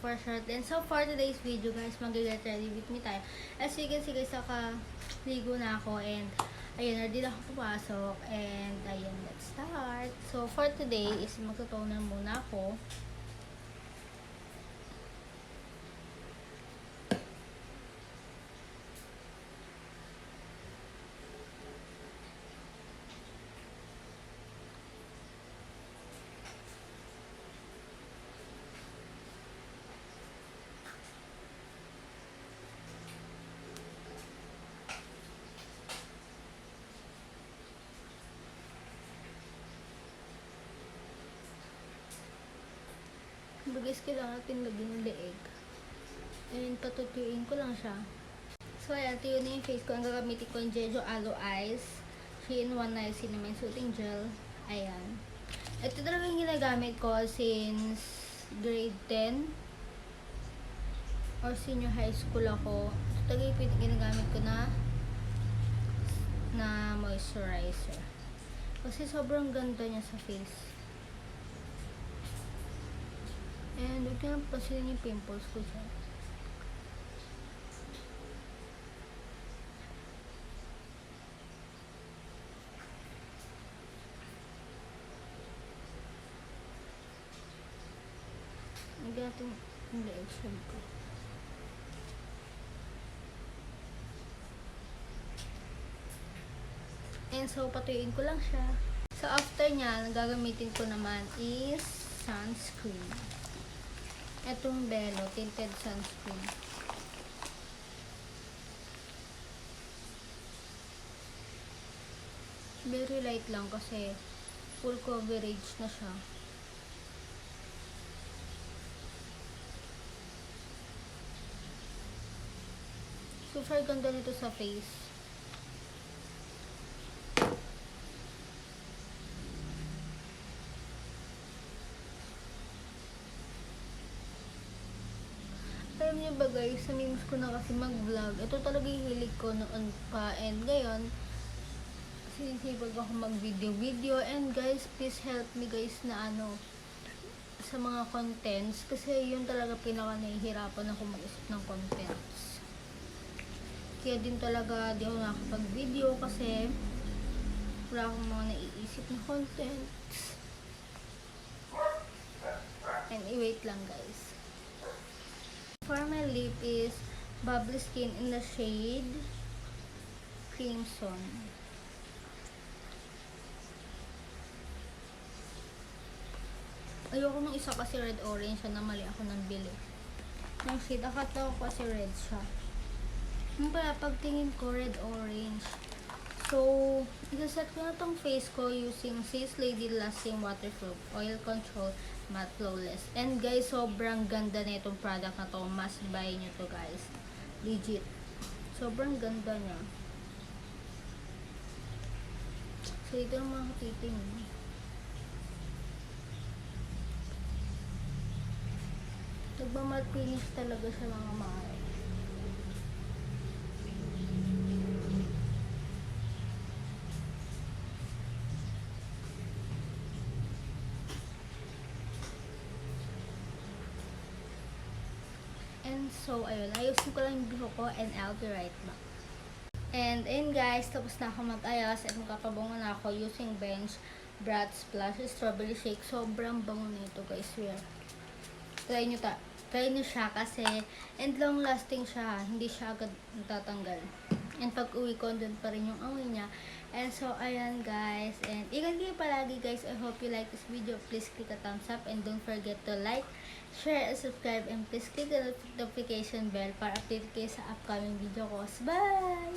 for short. And so for today's video guys, mag-get ready with me tayo. As you can see guys, ligo na ako and ayun, ready na ako pumasok. And ayun, let's start. So for today is magtutoner muna ako. Guys, kailangan natin lagyan ng leeg. And patutuyuin ko lang siya. So ayan, ito yun yung face ko. Ang gagamitin ko yung Jeju Aloe Eyes Shein One Night Cinnamon Soothing Gel. Ayan. Ito talaga yung ginagamit ko since grade 10 or senior high school ako. Ito talaga yung ginagamit ko na moisturizer. Kasi sobrang ganda niya sa face. And huwag nyo pansinin yung pimples ko dyan. Hindi natin yung leeg ko. And so, patuyuin ko lang siya. So, after nya, gagamitin ko naman is sunscreen. Itong Belo Tinted Sunscreen. Very light lang kasi full coverage na siya. Super ganda nito sa face. Alam niyo ba guys, sa memes ko na kasi mag-vlog. Ito talaga yung hilig ko noon pa. And ngayon, sinisipag ako mag-video. And guys, please help me guys na sa mga contents. Kasi yun talaga pinaka nahihirapan ako mag-isip ng contents. Kaya din talaga di ako nakapag-video kasi wala akong mga naiisip na contents. And i-wait lang guys. For my lip is Bubbly Skin in the shade Crimson. Ayoko nung isa kasi red orange siya na mali ako nang bili. Yung shade, akala ko kasi red siya. Yung pala, pagtingin ko red orange. So, isaset ko na tong face ko using Sis Lady Lasting Waterproof Oil Control Matte Flawless. And guys, sobrang ganda na itong product na to. Must buy nyo to guys. Legit. Sobrang ganda niya. So, ito ng mga titing. Nagmamatte finish talaga siya mga mahal. And so, ayun, ayusin ko lang yung buhok ko and I'll be right back. And ayun guys, tapos na ako mag-ayos at magkakabunga na ako using Bench Brat Splash Strawberry Shake. Sobrang bango nito guys, swear. Try nyo siya kasi and long lasting siya, hindi siya agad natatanggal. And pag uwi ko, doon pa rin yung amoy niya. And so, ayan guys. And ingat kayo palagi guys. I hope you like this video. Please click a thumbs up and don't forget to like, share, and subscribe. And please click the notification bell para update kayo sa upcoming video ko. Bye!